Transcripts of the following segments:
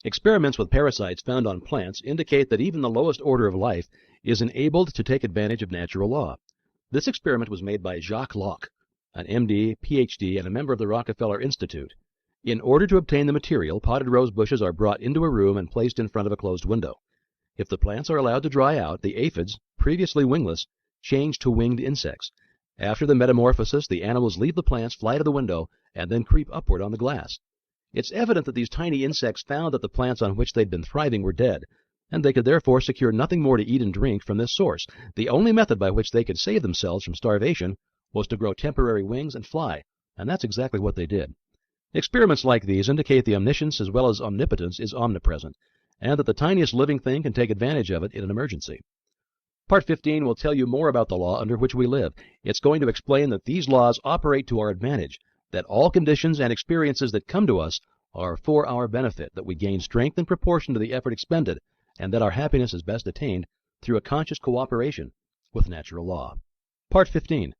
Experiments with parasites found on plants indicate that even the lowest order of life is enabled to take advantage of natural law. This experiment was made by Jacques Locke, an MD, PhD, and a member of the Rockefeller Institute. In order to obtain the material, potted rose bushes are brought into a room and placed in front of a closed window. If the plants are allowed to dry out, the aphids, previously wingless, change to winged insects. After the metamorphosis, the animals leave the plants, fly to the window, and then creep upward on the glass. It's evident that these tiny insects found that the plants on which they'd been thriving were dead, and they could therefore secure nothing more to eat and drink from this source. The only method by which they could save themselves from starvation was to grow temporary wings and fly, and that's exactly what they did. Experiments like these indicate the omniscience as well as omnipotence is omnipresent, and that the tiniest living thing can take advantage of it in an emergency. Part 15 will tell you more about the law under which we live. It's going to explain that these laws operate to our advantage, that all conditions and experiences that come to us are for our benefit, that we gain strength in proportion to the effort expended, and that our happiness is best attained through a conscious cooperation with natural law. Part 15.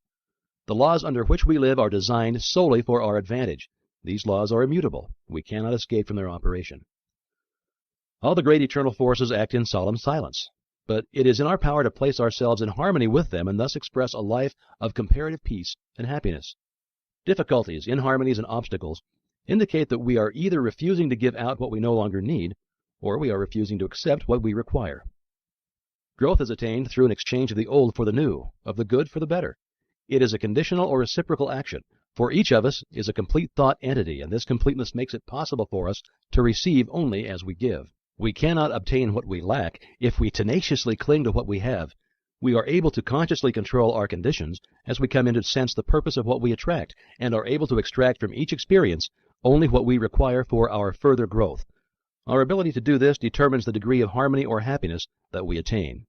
The laws under which we live are designed solely for our advantage. These laws are immutable. We cannot escape from their operation. All the great eternal forces act in solemn silence, but it is in our power to place ourselves in harmony with them and thus express a life of comparative peace and happiness. Difficulties, inharmonies, and obstacles indicate that we are either refusing to give out what we no longer need, or we are refusing to accept what we require. Growth is attained through an exchange of the old for the new, of the good for the better. It is a conditional or reciprocal action, for each of us is a complete thought entity, and this completeness makes it possible for us to receive only as we give. We cannot obtain what we lack if we tenaciously cling to what we have. We are able to consciously control our conditions as we come into sense the purpose of what we attract, and are able to extract from each experience only what we require for our further growth. Our ability to do this determines the degree of harmony or happiness that we attain.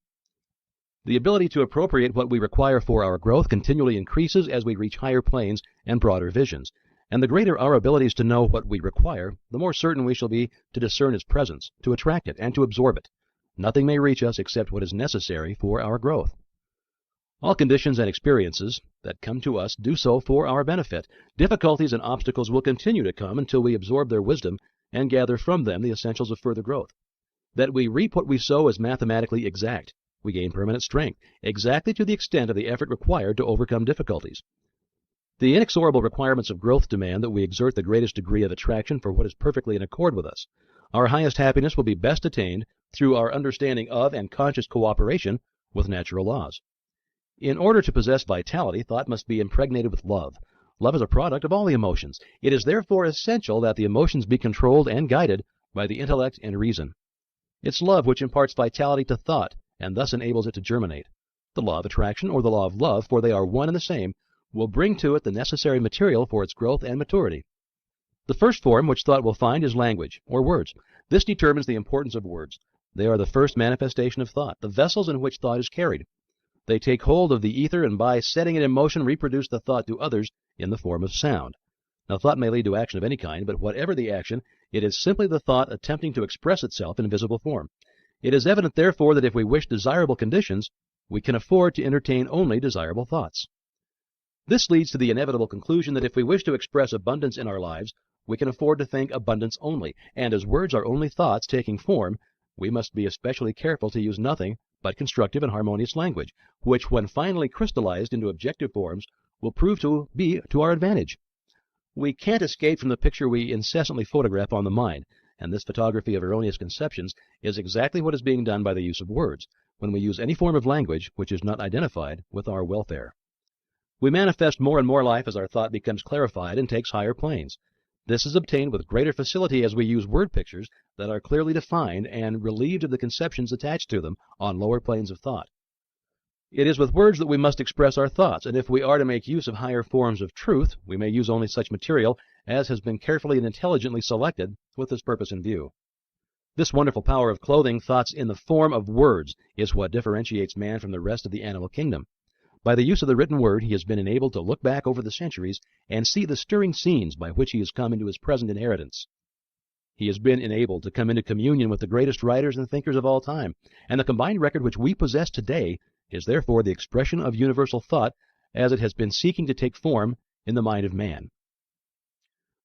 The ability to appropriate what we require for our growth continually increases as we reach higher planes and broader visions, and the greater our abilities to know what we require, the more certain we shall be to discern its presence, to attract it, and to absorb it. Nothing may reach us except what is necessary for our growth. All conditions and experiences that come to us do so for our benefit. Difficulties and obstacles will continue to come until we absorb their wisdom and gather from them the essentials of further growth. That we reap what we sow is mathematically exact. We gain permanent strength, exactly to the extent of the effort required to overcome difficulties. The inexorable requirements of growth demand that we exert the greatest degree of attraction for what is perfectly in accord with us. Our highest happiness will be best attained through our understanding of and conscious cooperation with natural laws. In order to possess vitality, thought must be impregnated with love. Love is a product of all the emotions. It is therefore essential that the emotions be controlled and guided by the intellect and reason. It's love which imparts vitality to thought, and thus enables it to germinate. The law of attraction, or the law of love, for they are one and the same, will bring to it the necessary material for its growth and maturity. The first form which thought will find is language, or words. This determines the importance of words. They are the first manifestation of thought, the vessels in which thought is carried. They take hold of the ether and by setting it in motion reproduce the thought to others in the form of sound. Now thought may lead to action of any kind, but whatever the action, it is simply the thought attempting to express itself in visible form. It is evident, therefore, that if we wish desirable conditions, we can afford to entertain only desirable thoughts. This leads to the inevitable conclusion that if we wish to express abundance in our lives, we can afford to think abundance only, and as words are only thoughts taking form, we must be especially careful to use nothing but constructive and harmonious language, which, when finally crystallized into objective forms, will prove to be to our advantage. We can't escape from the picture we incessantly photograph on the mind, and this photography of erroneous conceptions is exactly what is being done by the use of words, when we use any form of language which is not identified with our welfare. We manifest more and more life as our thought becomes clarified and takes higher planes. This is obtained with greater facility as we use word pictures that are clearly defined and relieved of the conceptions attached to them on lower planes of thought. It is with words that we must express our thoughts, and if we are to make use of higher forms of truth, we may use only such material as has been carefully and intelligently selected with this purpose in view. This wonderful power of clothing thoughts in the form of words is what differentiates man from the rest of the animal kingdom. By the use of the written word, he has been enabled to look back over the centuries and see the stirring scenes by which he has come into his present inheritance. He has been enabled to come into communion with the greatest writers and thinkers of all time, and the combined record which we possess today is therefore the expression of universal thought as it has been seeking to take form in the mind of man.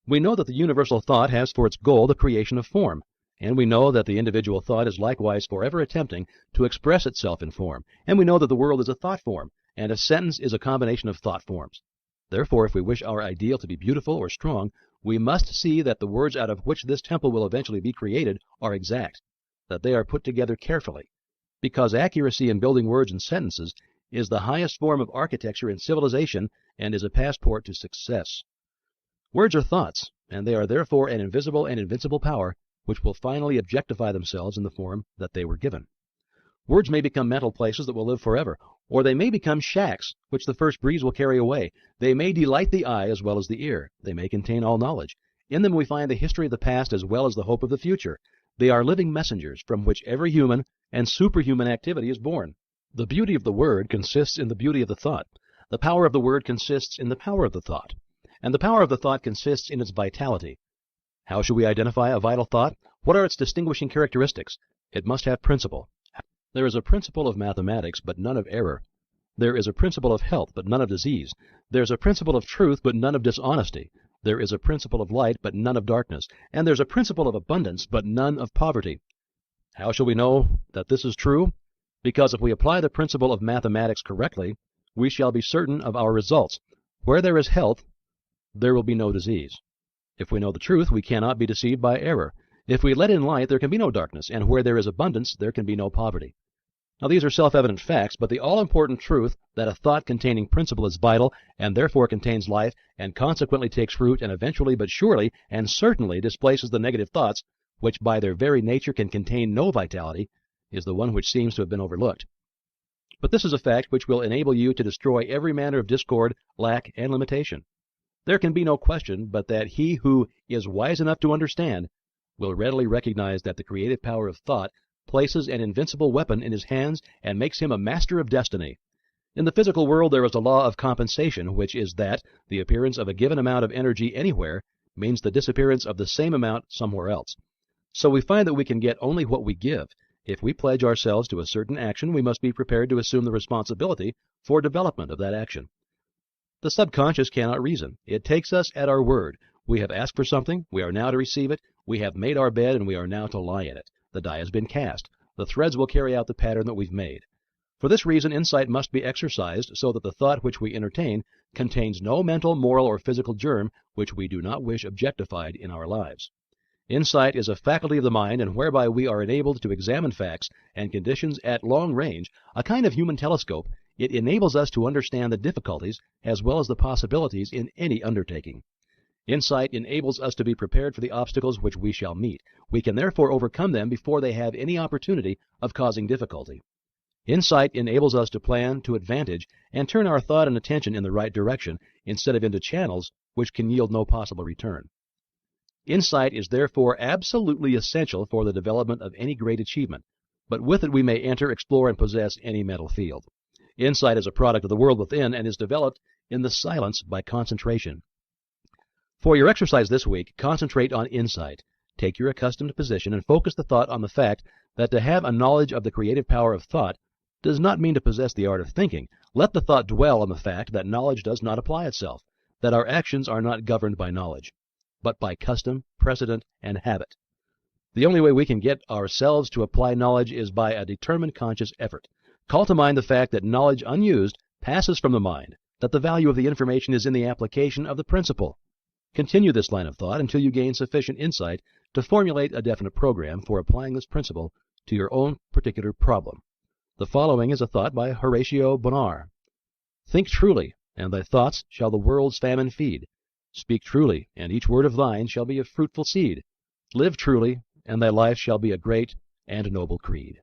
We know that the universal thought has for its goal the creation of form, And we know that the individual thought is likewise forever attempting to express itself in form. And we know that the world is a thought form, and a sentence is a combination of thought forms. Therefore, if we wish our ideal to be beautiful or strong, we must see that the words out of which this temple will eventually be created are exact, that they are put together carefully, because accuracy in building words and sentences is the highest form of architecture in civilization and is a passport to success. Words are thoughts, and they are therefore an invisible and invincible power which will finally objectify themselves in the form that they were given. Words may become mental places that will live forever, or they may become shacks which the first breeze will carry away. They may delight the eye as well as the ear. They may contain all knowledge. In them we find the history of the past as well as the hope of the future. They are living messengers from which every human and superhuman activity is born. The beauty of the word consists in the beauty of the thought. The power of the word consists in the power of the thought. And the power of the thought consists in its vitality. How should we identify a vital thought? What are its distinguishing characteristics? It must have principle. There is a principle of mathematics, but none of error. There is a principle of health, but none of disease. There is a principle of truth, but none of dishonesty. There is a principle of light, but none of darkness. And there's a principle of abundance, but none of poverty. How shall we know that this is true? Because if we apply the principle of mathematics correctly, we shall be certain of our results. Where there is health, there will be no disease. If we know the truth, we cannot be deceived by error. If we let in light, there can be no darkness, and where there is abundance, there can be no poverty. Now these are self-evident facts, but the all-important truth that a thought containing principle is vital, and therefore contains life, and consequently takes fruit, and eventually but surely and certainly displaces the negative thoughts, which by their very nature can contain no vitality, is the one which seems to have been overlooked. But this is a fact which will enable you to destroy every manner of discord, lack, and limitation. There can be no question but that he who is wise enough to understand will readily recognize that the creative power of thought places an invincible weapon in his hands and makes him a master of destiny. In the physical world there is a law of compensation, which is that the appearance of a given amount of energy anywhere means the disappearance of the same amount somewhere else. So we find that we can get only what we give. If we pledge ourselves to a certain action, we must be prepared to assume the responsibility for development of that action. The subconscious cannot reason. It takes us at our word. We have asked for something, we are now to receive it, we have made our bed, and we are now to lie in it. The die has been cast. The threads will carry out the pattern that we've made. For this reason, insight must be exercised so that the thought which we entertain contains no mental, moral, or physical germ which we do not wish objectified in our lives. Insight is a faculty of the mind, and whereby we are enabled to examine facts and conditions at long range, a kind of human telescope. It enables us to understand the difficulties as well as the possibilities in any undertaking. Insight enables us to be prepared for the obstacles which we shall meet. We can therefore overcome them before they have any opportunity of causing difficulty. Insight enables us to plan to advantage and turn our thought and attention in the right direction instead of into channels which can yield no possible return. Insight is therefore absolutely essential for the development of any great achievement, but with it we may enter, explore, and possess any mental field. Insight is a product of the world within and is developed in the silence by concentration. For your exercise this week, concentrate on insight. Take your accustomed position and focus the thought on the fact that to have a knowledge of the creative power of thought does not mean to possess the art of thinking. Let the thought dwell on the fact that knowledge does not apply itself, that our actions are not governed by knowledge, but by custom, precedent, and habit. The only way we can get ourselves to apply knowledge is by a determined conscious effort. Call to mind the fact that knowledge unused passes from the mind, that the value of the information is in the application of the principle. Continue this line of thought until you gain sufficient insight to formulate a definite program for applying this principle to your own particular problem. The following is a thought by Horatio Bonar. Think truly, and thy thoughts shall the world's famine feed. Speak truly, and each word of thine shall be a fruitful seed. Live truly, and thy life shall be a great and noble creed.